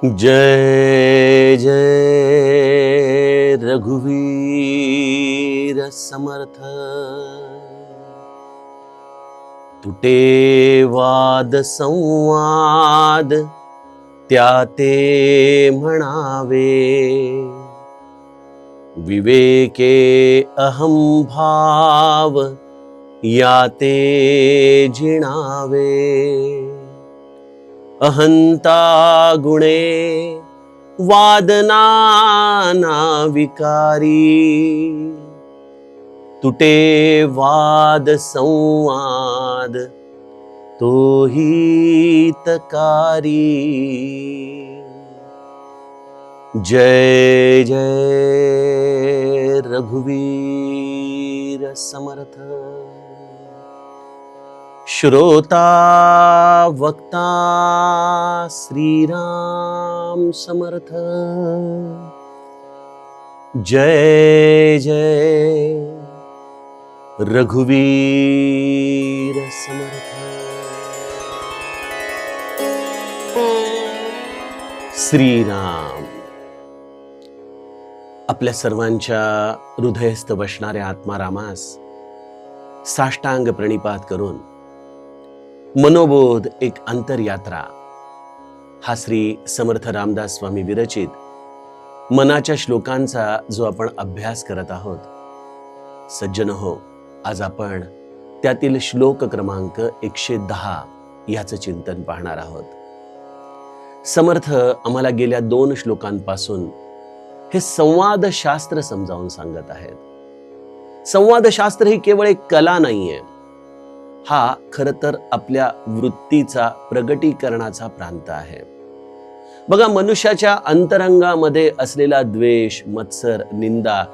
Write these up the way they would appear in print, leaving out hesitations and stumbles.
जय जय रघुवीर समर्थ। तुटे वाद संवाद त्याते म्हणावे, विवेके अहम भाव याते जिणावे। अहंता गुणे वादनाना विकारी, तुटे वाद संवाद तो हितकारी। जय जय रघुवीर समर्थ। श्रोता वक्ता श्रीराम समर्थ। जय जय रघुवीर समर्थ। श्रीराम आपल्या सर्वांच्या हृदयस्थ बसणाऱ्या आत्मारामास साष्टांग प्रणिपात करून मनोबोध एक अंतरयात्रा हा श्री समर्थ रामदास स्वामी विरचित मनाच्या श्लोकांचा जो आपण अभ्यास करत आहोत, सज्जन हो, आज आपण त्यातील श्लोक क्रमांक 110 याचं चिंतन पाहणार आहोत। समर्थ आम्हाला गेल्या 2 श्लोकांपासून हे संवाद शास्त्र समजावून सांगत आहेत। संवाद शास्त्र ही केवळ एक कला नाहीये, हा खरं तर आपल्या वृत्तीचा प्रगटीकरणाचा प्रांत आहे। बघा, मनुष्याच्या अंतरंगामध्ये असलेला द्वेष, मत्सर, निंदा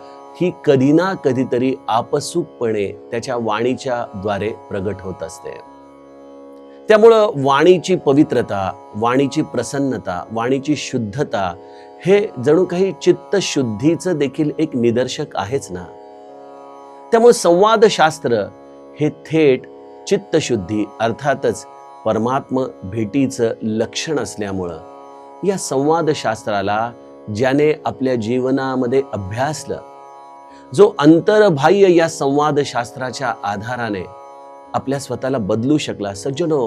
ही कधी ना कधीतरी आपसुकपणे त्याच्या वाणीच्या द्वारे प्रगट होत असते। त्यामुळं वाणीची पवित्रता, वाणीची प्रसन्नता, वाणीची शुद्धता हे जणू काही चित्तशुद्धीचं देखील एक निदर्शक आहेच ना। त्यामुळे संवादशास्त्र हे थेट चित्तशुद्धी अर्थातच परमात्म भेटीचं लक्षण असल्यामुळं या संवादशास्त्राला ज्याने आपल्या जीवनामध्ये अभ्यासलं, जो अंतर्बाह्य या संवादशास्त्राच्या आधाराने आपल्या स्वतःला बदलू शकला, सज्जनो,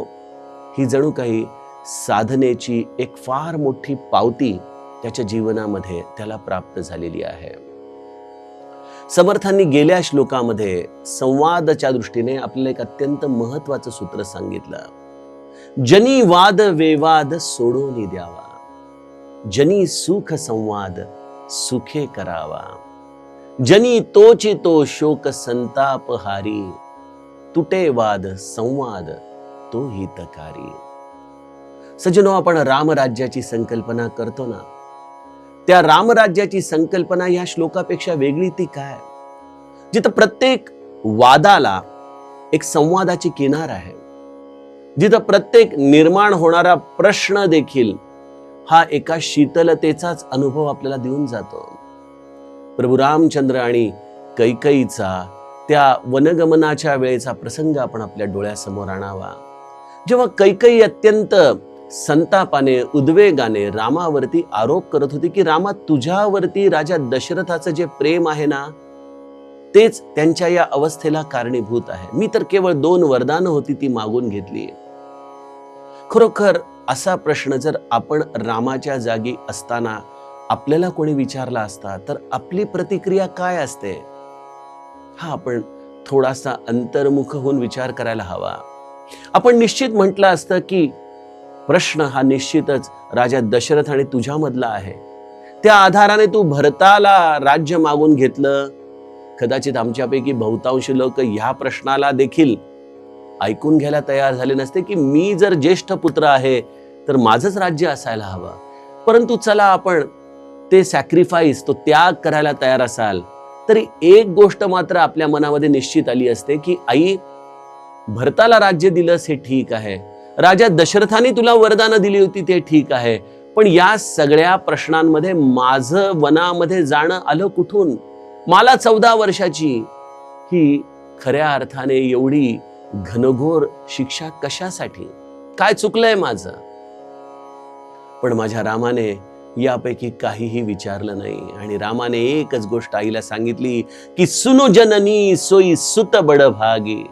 ही जणू काही साधनेची एक फार मोठी पावती त्याच्या जीवनामध्ये त्याला प्राप्त झालेली आहे। समर्थांनी गेल्या श्लोकामध्ये संवादाच्या दृष्टीने आपल्याला एक अत्यंत महत्वाचं सूत्र सांगितलं। जनी वाद वेवाद सोडून द्यावा, जनी सुख संवाद सुखे करावा, जनी तोची तो शोक संताप हारी, तुटे वाद संवाद तो हितकारी। सज्जनो, आपण रामराज्याची संकल्पना करतो ना, त्या रामराज्याची संकल्पना या श्लोकापेक्षा वेगळी ती काय? जिथं प्रत्येक वादाला एक संवादाची किनार आहे, जिथं प्रत्येक निर्माण होणारा प्रश्न देखील हा एका शीतलतेचाच अनुभव आपल्याला देऊन जातो। प्रभू रामचंद्र आणि कैकेयीचा त्या वनगमनाच्या वेळेचा प्रसंग आपण आपल्या डोळ्यासमोर आणावा। जेव्हा कैकेयी अत्यंत संतापाने, उद्वेगाने रामावरती आरोप करत होती की रामा, तुझ्यावरती राजा दशरथाचं जे प्रेम आहे ना, तेच त्यांच्या या अवस्थेला कारणीभूत आहे। मी तर केवळ 2 वरदानं होती ती मागून घेतली। खरोखर असा प्रश्न जर आपण रामाच्या जागी असताना आपल्याला कोणी विचारला असता तर आपली प्रतिक्रिया काय असते, हा आपण थोडासा अंतर्मुख होऊन विचार करायला हवा। आपण निश्चित म्हटलं असतं की प्रश्न हा निश्चितच राजा दशरथ आणि तुझ्यामधला आहे, त्या आधाराने तू भरताला राज्य मागून घेतलं। कदाचित आमच्यापैकी बहुतांश लोक ह्या प्रश्नाला देखील ऐकून घ्यायला तयार झाले नसते की मी जर ज्येष्ठ पुत्र आहे तर माझंच राज्य असायला हवं। परंतु चला, आपण ते सॅक्रिफाईस, तो त्याग करायला तयार असाल तरी एक गोष्ट मात्र आपल्या मनामध्ये निश्चित आली असते की आई, भरताला राज्य दिलंस हे ठीक आहे, राजा दशरथाने तुला वरदानं दिली होती ते ठीक आहे, पण या सगळ्या प्रश्नांमध्ये माझं वनामध्ये जाणं आलं कुठून? मला 14 वर्षाची ही खऱ्या अर्थाने एवढी घनघोर शिक्षा कशासाठी? काय चुकलंय माझं? पण माझ्या रामाने यापैकी काहीही विचारलं नाही. आणि रामाने एकच गोष्ट आईला सांगितली की सुनु जननी सोई सुत बडभागी,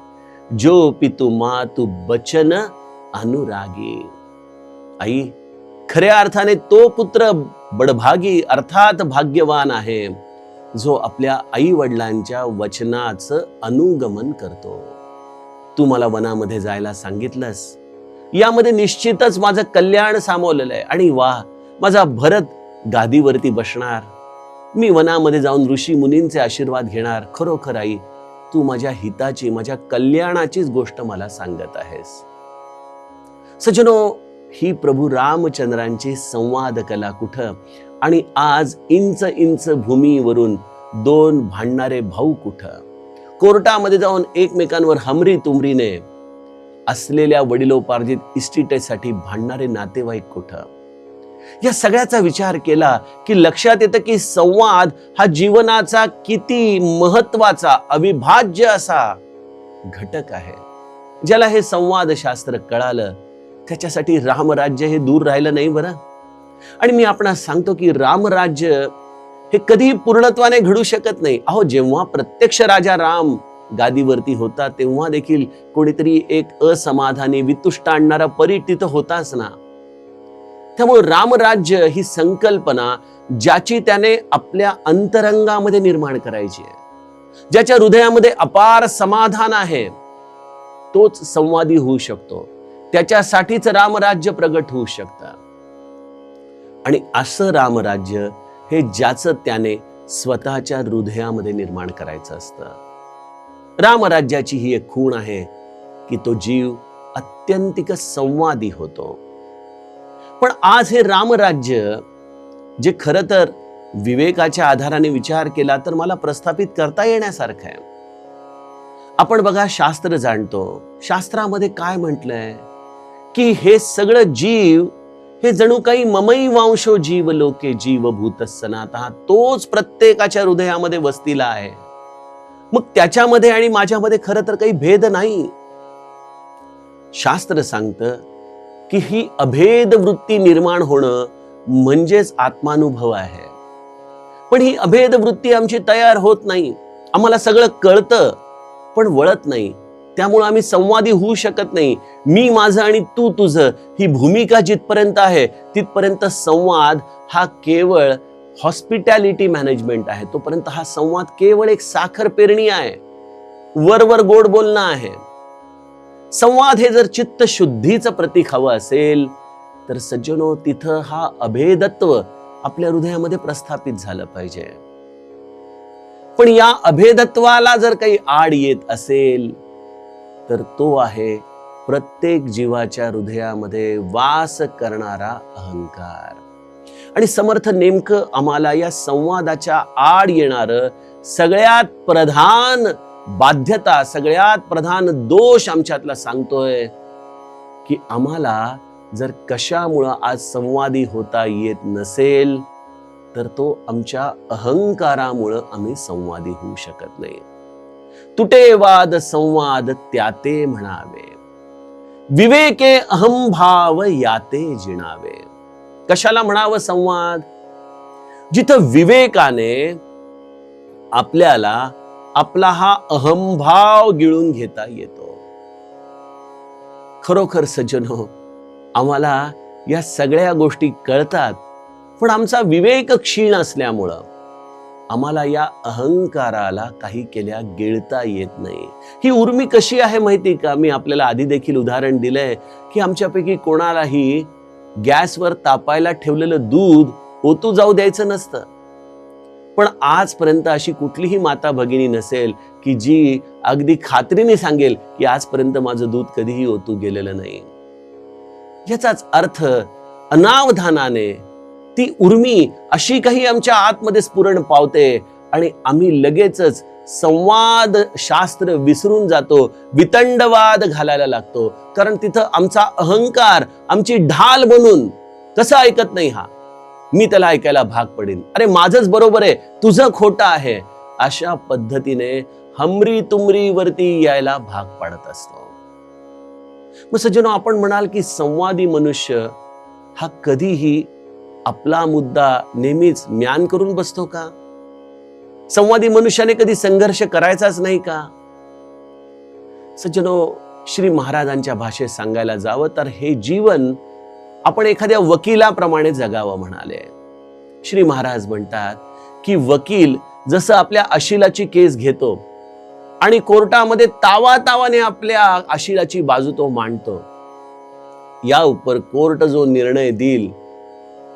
जो पितु मातु बचन अनुरागी. आई, खऱ्या अर्थाने तो पुत्र बडभागी अर्थात भाग्यवान आहे, जो आपल्या आई वडिलांच्या वचनाचं अनुगमन करतो. तू मला वनामध्ये जायला सांगितलंस, यामध्ये निश्चितच माझं कल्याण सामावलेलं आहे. आणि वाह, माझा भरत गादीवरती बसणार, मी वनामध्ये जाऊन ऋषी मुनींचे आशीर्वाद घेणार. खरोखर आई, तू माझ्या हिताची, माझ्या कल्याणाचीच गोष्ट मला सांगत आहेस. सज्जनो, ही प्रभू रामचंद्रांची संवाद कला कुठं, आणि आज इंच इंच भूमीवरून दोन भांडणारे भाऊ कुठं, कोर्टामध्ये जाऊन एकमेकांवर हमरी तुमरीने असलेल्या वडिलोपार्जित इस्टेटसाठी भांडणारे नातेवाईक कुठं. या सगळ्याचा विचार केला की लक्षात येतं की संवाद हा जीवनाचा किती महत्वाचा अविभाज्य असा घटक आहे. ज्याला हे संवाद शास्त्र कळालं, त्याच्यासाठी रामराज्य हे दूर राहिलं नाही बरं. आणि मी आपणास सांगतो की रामराज्य हे कधी पूर्णत्वाने घडू शकत नाही. अहो, जेव्हा प्रत्यक्ष राजा राम गादीवरती होता, तेव्हा देखील कोणीतरी एक असमाधानी, वितुष्ट आणणारा परी तिथं होताच ना. त्यामुळे रामराज्य ही संकल्पना ज्याची त्याने आपल्या अंतरंगामध्ये निर्माण करायची आहे, ज्याच्या हृदयामध्ये अपार समाधान आहे, तोच संवादी होऊ शकतो. त्याच्यासाठीच रामराज्य प्रगट होऊ शकतं. आणि असं रामराज्य हे ज्याचं त्याने स्वतःच्या हृदयामध्ये निर्माण करायचं असतं. रामराज्याची ही एक खूण आहे की तो जीव अत्यंतिक संवादी होतो. पण आज हे रामराज्य, जे खरं तर विवेकाच्या आधाराने विचार केला तर मला प्रस्थापित करता येण्यासारखं आहे. आपण बघा, शास्त्र जाणतो. शास्त्रामध्ये काय म्हटलंय की हे सगळं जीव हे जणू काही ममई वांशो जीव लोके जीवभूत सनातः, तोच प्रत्येकाच्या हृदयामध्ये वसतीला आहे. मग त्याच्यामध्ये आणि माझ्यामध्ये खरं तर काही भेद नाही. शास्त्र सांगतं की ही अभेद वृत्ती निर्माण होणं म्हणजेच आत्मानुभव आहे. पण ही अभेद वृत्ती आमची तयार होत नाही. आम्हाला सगळं कळतं पण वळत नाही. त्यामुळे आम्ही संवादी होऊ शकत नाही. मी माझं आणि तू तुझं ही भूमिका जिथपर्यंत आहे, तिथपर्यंत संवाद हा केवळ हॉस्पिटॅलिटी मॅनेजमेंट आहे. तोपर्यंत हा संवाद केवळ एक साखर पेरणी आहे, वरवर गोड बोलणं आहे. संवाद हे जर चित्त शुद्धीचं प्रतीक हवं असेल तर सज्जनो, तिथं हा अभेदत्व आपल्या हृदयामध्ये प्रस्थापित झालं पाहिजे. पण या अभेदत्वाला जर काही आड येत असेल तर तो आहे प्रत्येक जीवाच्या हृदयामध्ये वास करणारा अहंकार. आणि समर्थ नेमकं आम्हाला या संवादाच्या आड येणारं सगळ्यात प्रधान बाध्यता, सगळ्यात प्रधान दोष आमच्यातला सांगतोय की आम्हाला जर कशामुळं आज संवादी होता येत नसेल तर तो आमच्या अहंकारामुळं आम्ही संवादी होऊ शकत नाही. तुटे वाद संवाद त्याते म्हणावे, विवेके अहंभाव याते जिणावे. कशाला म्हणावं संवाद? जिथं विवेकाने आपल्याला आपला हा अहंभाव गिळून घेता येतो. खरोखर सज्जनो, आम्हाला या सगळ्या गोष्टी कळतात, पण आमचा विवेक क्षीण असल्यामुळं आम्हाला या अहंकाराला काही केल्या गिळता येत नाही. ही उर्मी कशी आहे माहिती का? मी आपल्याला आधी देखील उदाहरण दिलंय की आमच्यापैकी कोणालाही गॅसवर तापायला ठेवलेलं दूध ओतू जाऊ द्यायचं नसतं. पण आजपर्यंत अशी कुठलीही माता भगिनी नसेल की जी अगदी खात्रीने सांगेल की आजपर्यंत माझं दूध कधीही ओतू गेलेलं नाही. याचाच अर्थ अनावधानाने ती उर्मी अशी काही आमच्या आतमध्ये स्फुरण पावते आणि आम्ही लगेचच संवाद शास्त्र विसरून जातो, वितंडवाद घालायला लागतो. कारण तिथं आमचा अहंकार आमची ढाल बनून कसं ऐकत नाही, हा मी त्याला ऐकायला भाग पडेन, अरे माझंच बरोबर आहे, तुझं खोटं आहे, अशा पद्धतीने हमरी तुमरी वरती यायला भाग पाडत असतो. मग सज्जनो, आपण म्हणाल की संवादी मनुष्य हा कधीही आपला मुद्दा नेहमीच म्यान करून बसतो का? संवादी मनुष्याने कधी संघर्ष करायचाच नाही का? सज्जनो, श्री महाराजांच्या भाषेत सांगायला जावं तर हे जीवन आपण एखाद्या वकिलाप्रमाणे जगावं म्हणाले. श्री महाराज म्हणतात की वकील जसं आपल्या अशिलाची केस घेतो आणि कोर्टामध्ये तावातावाने आपल्या अशिलाची बाजू तो मांडतो, या उपर कोर्ट जो निर्णय देईल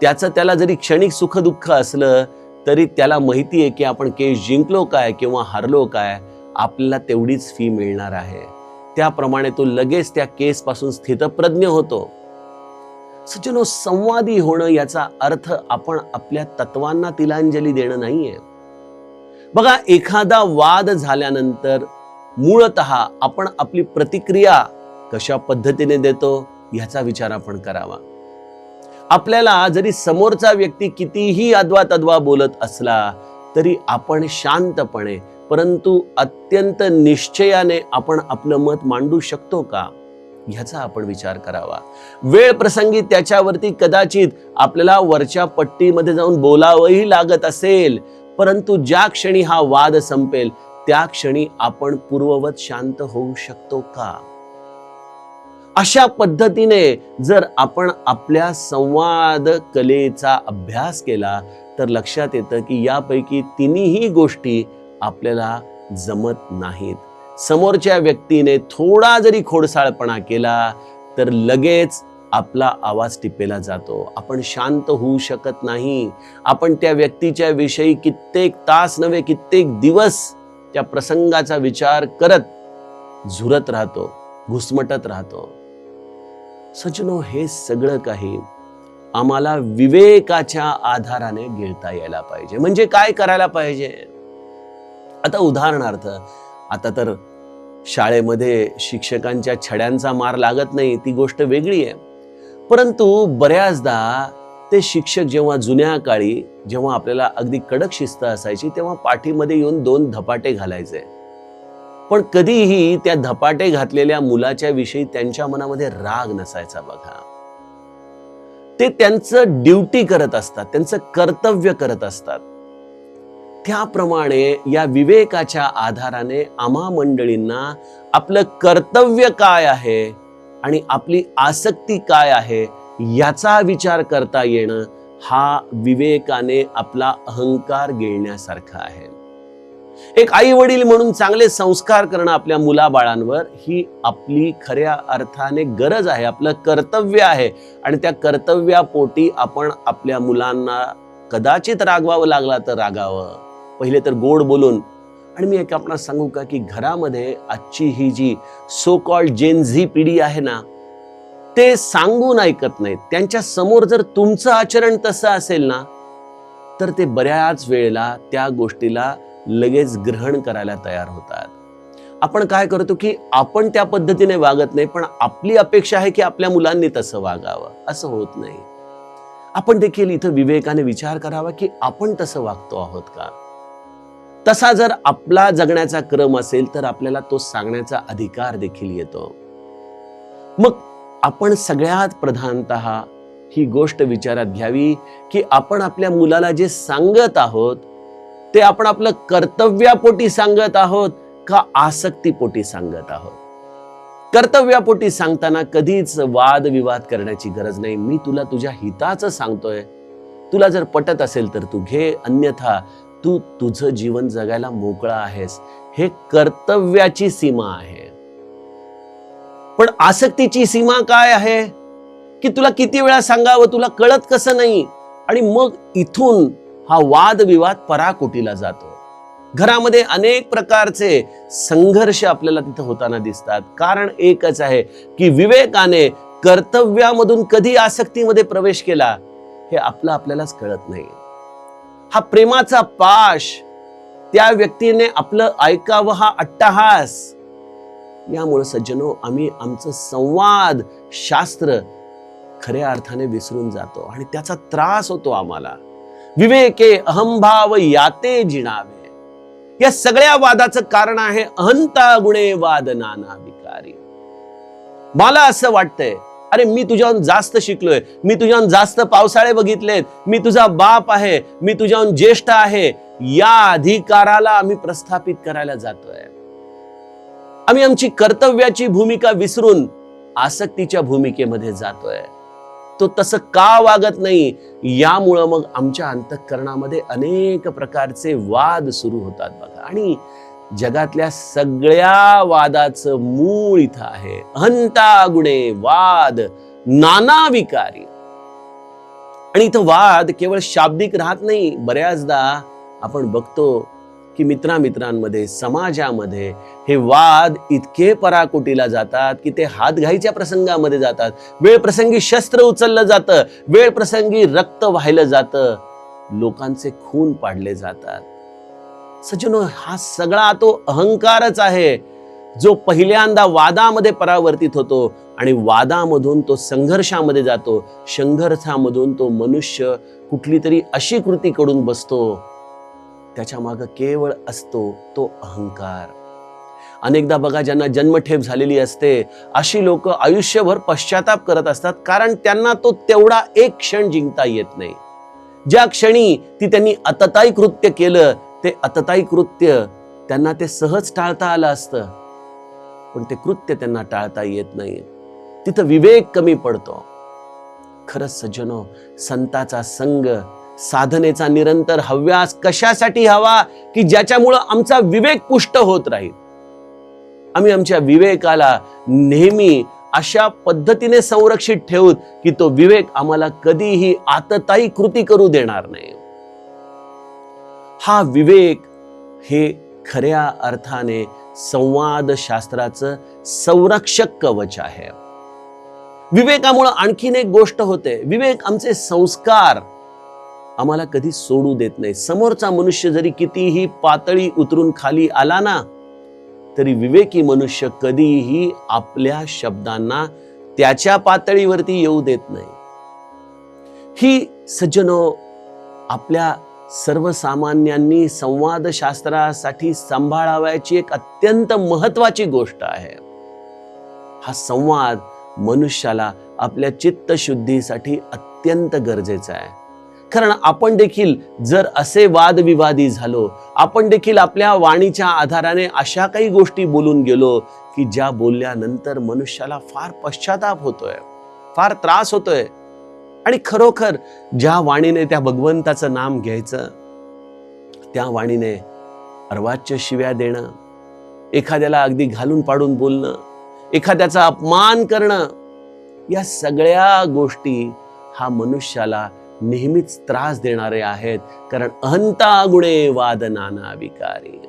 त्याचं त्याला जरी क्षणिक सुख दुःख असलं तरी त्याला माहिती आहे की आपण केस जिंकलो काय किंवा हरलो काय, आपल्याला तेवढीच फी मिळणार आहे. त्याप्रमाणे तो लगेच त्या केस पासून स्थितप्रज्ञ होतो. सज्जनो, संवादी होणं याचा अर्थ आपण आपल्या तत्वांना तिलांजली देणं नाहीये. बघा, एखादा वाद झाल्यानंतर मूळतः आपण आपली प्रतिक्रिया कशा पद्धतीने देतो याचा विचार आपण करावा. आपल्याला जरी समोरचा व्यक्ती कितीही अद्वा तद्वा बोलत असला तरी आपण शांतपणे परंतु अत्यंत निश्चयाने आपण आपलं मत मांडू शकतो का ह्याचा आपण विचार करावा. वेळ प्रसंगी त्याच्यावरती कदाचित आपल्याला वरच्या पट्टीमध्ये जाऊन बोलावंही लागत असेल, परंतु ज्या क्षणी हा वाद संपेल त्या क्षणी आपण पूर्ववत शांत होऊ शकतो का? अशा पद्धतीने जर आपण आपल्या संवाद कलेचा अभ्यास केला तर लक्षात येतं की यापैकी तिन्ही गोष्टी आपल्याला जमत नाहीत. समोरच्या व्यक्तीने थोडा जरी खोडसाळपणा केला तर लगेच आपला आवाज टिपेला जातो. आपण शांत होऊ शकत नाही. आपण त्या व्यक्तीच्या विषयी कित्येक तास नव्हे कित्येक दिवस त्या प्रसंगाचा विचार करत झुरत राहतो, घुसमटत राहतो. सज्जनो, हे सगळं काही आम्हाला विवेकाच्या आधाराने गिळता यायला पाहिजे. म्हणजे काय करायला पाहिजे? आता उदाहरणार्थ, आता तर शाळेमध्ये शिक्षकांच्या छड्यांचा मार लागत नाही, ती गोष्ट वेगळी आहे. परंतु बऱ्याचदा ते शिक्षक जेव्हा जुन्या काळी जेव्हा आपल्याला अगदी कडक शिस्त असायची तेव्हा पाठीमध्ये येऊन 2 धपाटे घालायचे. पण कधीही त्या धपाटे घातलेल्या मुलाच्या विषयी त्यांच्या मनामध्ये राग नसायचा. बघा, ते त्यांचं ड्युटी करत असतात, त्यांचं कर्तव्य करत असतात. त्याप्रमाणे या विवेकाच्या आधाराने आम्हा मंडळींना आपलं कर्तव्य काय आहे आणि आपली आसक्ती काय आहे याचा विचार करता येणं हा विवेकाने आपला अहंकार गिळण्यासारखा आहे. एक आई वडील म्हणून चांगले संस्कार करणं आपल्या मुलाबाळांवर ही आपली खऱ्या अर्थाने गरज आहे, आपलं कर्तव्य आहे. आणि त्या कर्तव्यापोटी आपण आपल्या मुलांना कदाचित रागवावं लागला तर रागावं, पहिले तर गोड बोलून. आणि मी एक आपणास सांगू का की घरामध्ये आजची ही जी सो कॉल्ड जेन झी पिढी आहे ना, ते सांगून ऐकत नाहीत. त्यांच्या समोर जर तुमचं आचरण तसं असेल ना तर ते बऱ्याच वेळेला त्या गोष्टीला लगेच ग्रहण करायला तयार होतात. आपण काय करतो की आपण त्या पद्धतीने वागत नाही, पण आपली अपेक्षा आहे की आपल्या मुलांनी तसं वागावं. असं होत नाही. आपण देखील इथं विवेकाने विचार करावा की आपण तसं वागतो आहोत का? तसा जर आपला जगण्याचा क्रम असेल तर आपल्याला तो सांगण्याचा अधिकार देखील येतो. मग आपण सगळ्यात प्रधानतः ही गोष्ट विचारात घ्यावी की आपण आपल्या मुलाला जे सांगत आहोत ते आपण आपलं कर्तव्यापोटी सांगत आहोत का आसक्तीपोटी सांगत आहोत. कर्तव्यापोटी सांगताना कधीच वादविवाद करण्याची गरज नाही. मी तुला तुझ्या हिताचं सांगतोय, तुला जर पटत असेल तर तू घे, अन्यथा तू तुझं जीवन जगायला मोकळा आहेस. हे कर्तव्याची सीमा आहे. पण आसक्तीची सीमा काय आहे की तुला किती वेळा सांगावं, तुला कळत कसं नाही. आणि मग इथून हा वादविवाद पराकोटीला जातो. घरामध्ये अनेक प्रकारचे संघर्ष आपल्याला तिथं होताना दिसतात. कारण एकच आहे की विवेकाने कर्तव्यामधून कधी आसक्तीमध्ये प्रवेश केला हे आपल्यालाच कळत नाही. हा प्रेमाचा पाश, त्या व्यक्तीने आपलं ऐकावं हा अट्टहास, यामुळे सज्जनो आम्ही आमचं संवाद शास्त्र खऱ्या अर्थाने विसरून जातो आणि त्याचा त्रास होतो आम्हाला. विवेके अहंभाव याते जिणावे, या सगळ्या वादाचं कारण आहे अहंता गुणे वाद नाना विकारी. मला असं वाटतंय अरे मी तुझ्याहून जास्त शिकलोय, मी तुझ्याहून जास्त पावसाळे बघितलेत, मी तुझा बाप आहे, मी तुझ्याहून ज्येष्ठ आहे, या अधिकाराला आम्ही प्रस्थापित करायला जातोय. आम्ही आमची कर्तव्याची भूमिका विसरून आसक्तीच्या भूमिकेमध्ये जातोय. तो तसं का वागत नाही, यामुळं मग आमच्या अंतःकरणामध्ये अनेक प्रकारचे वाद सुरू होतात बघा. आणि जगातल्या सगळ्या वादाचं मूळ इथं आहे. अहंता गुणे वाद नाना विकारी. आणि इथं वाद केवळ शाब्दिक राहत नाही. बऱ्याचदा आपण बघतो की मित्रांमध्ये, समाजामध्ये हे वाद इतके पराकोटीला जातात की ते हातघाईच्या प्रसंगामध्ये जातात. वेळ प्रसंगी शस्त्र उचललं जातं, वेळ प्रसंगी रक्त वाहिलं जातं, लोकांचे खून पाडले जातात. सज्जनो, हा सगळा तो अहंकारच आहे जो पहिल्यांदा वादामध्ये परावर्तित होतो आणि वादामधून तो संघर्षामध्ये जातो. संघर्षामधून तो मनुष्य कुठली तरी अशी कृती करून बसतो, त्याच्या मागे केवळ असतो तो अहंकार. अनेकदा बघा, ज्यांना जन्मठेप झालेली असते अशी लोक आयुष्यभर पश्चाताप करत असतात, कारण त्यांना तो तेवढा एक क्षण जिंकता येत नाही. ज्या क्षणी त्यांनी अतताई कृत्य केलं, ते अतताई कृत्य त्यांना ते सहज टाळता आलं असतं, पण ते कृत्य त्यांना टाळता येत नाही. तिथं विवेक कमी पडतो. खरंच सज्जनो, संताचा संग, साधनेचा निरंतर हव्यास कशासाठी हवा, की ज्याच्यामुळं आमचा विवेक पुष्ट होत राहील. आम्ही आमच्या विवेकाला नेहमी अशा पद्धतीने संरक्षित ठेवूत की तो विवेक आम्हाला कधीही आतताई कृती करू देणार नाही. हा विवेक हे खऱ्या अर्थाने संवाद शास्त्राचं संरक्षक कवच आहे. विवेकामुळे आणखीन एक गोष्ट होते. विवेक आमचे संस्कार आम्हाला कधी सोडू देत नाही. समोरचा मनुष्य जरी कितीही पातळी उतरून खाली आला ना, तरी विवेकी मनुष्य कधीही आपल्या शब्दांना त्याच्या पातळीवरती येऊ देत नाही. ही सज्जनो, आपल्या सर्वसामान्यांनी संवाद शास्त्रासाठी सांभाळावयाची एक अत्यंत महत्वाची गोष्ट आहे. हा संवाद मनुष्याला आपल्या चित्तशुद्धीसाठी अत्यंत गरजेचा आहे. कारण आपण देखील जर असे वादविवादी झालो, आपण देखील आपल्या वाणीच्या आधाराने अशा काही गोष्टी बोलून गेलो की ज्या बोलल्यानंतर मनुष्याला फार पश्चाताप होतोय, फार त्रास होतोय. आणि खरोखर ज्या वाणीने त्या भगवंताचं नाम घ्यायचं, त्या वाणीने अर्वाच्य शिव्या देणं, एखाद्याला अगदी घालून पाडून बोलणं, एखाद्याचा अपमान करणं, या सगळ्या गोष्टी हा मनुष्याला नेहमीच त्रास देणारे आहेत. कारण अहंता गुणे वाद नाना विकारी.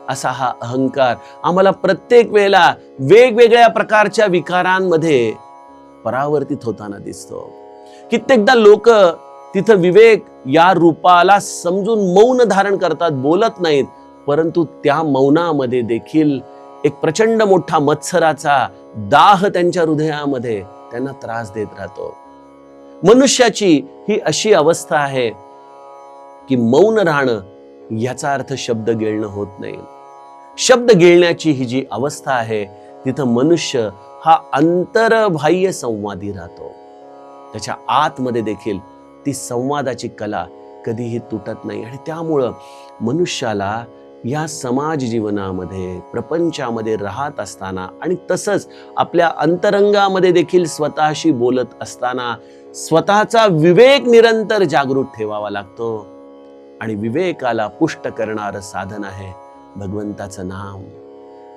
असा हा अहंकार आम्हाला प्रत्येक वेळेला वेगवेगळ्या प्रकारच्या विकारांमध्ये परावर्तित होताना दिसतो. कित्येकदा लोक तिथं विवेक या रूपाला समजून मौन धारण करतात, बोलत नाहीत, परंतु त्या मौनामध्ये देखील एक प्रचंड मोठा मत्सराचा दाह त्यांच्या हृदयामध्ये त्यांना त्रास देत राहतो. मनुष्याची ही अशी अवस्था आहे की मौन राहणं याचा अर्थ शब्द गिळणं होत नाही. शब्द गिळण्याची ही जी अवस्था आहे, तिथं मनुष्य हा अंतर्बाह्य संवादी राहतो. त्याच्या आतमध्ये देखील ती संवादाची कला कधीही तुटत नाही. आणि त्यामुळं मनुष्याला या समाज जीवनामध्ये, प्रपंचामध्ये राहत असताना आणि तसंच आपल्या अंतरंगामध्ये देखील स्वतःशी बोलत असताना स्वतःचा विवेक निरंतर जागृत ठेवावा लागतो. आणि विवेकाला पुष्ट करणारं साधन आहे भगवंताचं नाम.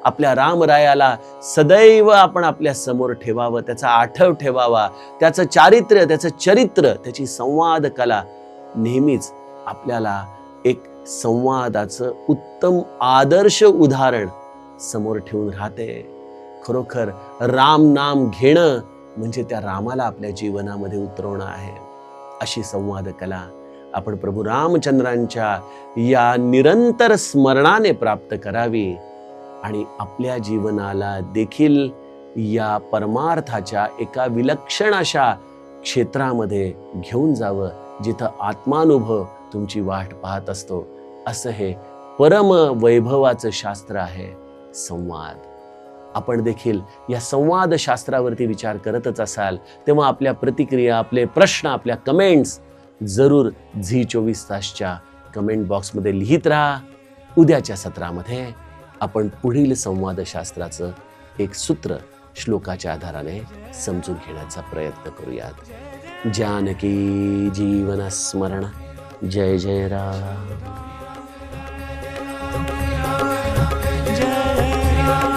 आपल्या रामरायाला सदैव आपण आपल्या समोर ठेवावं, त्याचा आठव ठेवावा, त्याचं चारित्र्य, त्याचं चरित्र, त्याची संवाद कला नेहमीच आपल्याला एक संवादाचं उत्तम आदर्श उदाहरण समोर ठेवून राहते. खरोखर राम नाम घेणं म्हणजे त्या रामाला आपल्या जीवनामध्ये उतरवणं आहे. अशी संवाद कला आपण प्रभू रामचंद्रांच्या या निरंतर स्मरणाने प्राप्त करावी आणि आपल्या जीवनाला देखील या परमार्थाच्या एका विलक्षण अशा क्षेत्रामध्ये घेऊन जावं, जिथं आत्मानुभव तुमची वाट पाहत असतो. असं हे परम वैभवाचं शास्त्र आहे संवाद. आपण देखील या संवाद शास्त्रावरती विचार करतच असाल तेव्हा आपल्या प्रतिक्रिया, आपले प्रश्न, आपल्या कमेंट्स जरूर झी24 तासच्या कमेंट बॉक्समध्ये लिहित राहा. उद्याच्या सत्रामध्ये आपण पुढील संवाद शास्त्राचं एक सूत्र श्लोकाच्या आधाराने समजून घेण्याचा प्रयत्न करूयात. जानकी जीवन स्मरण. जय जय राम. जय राम.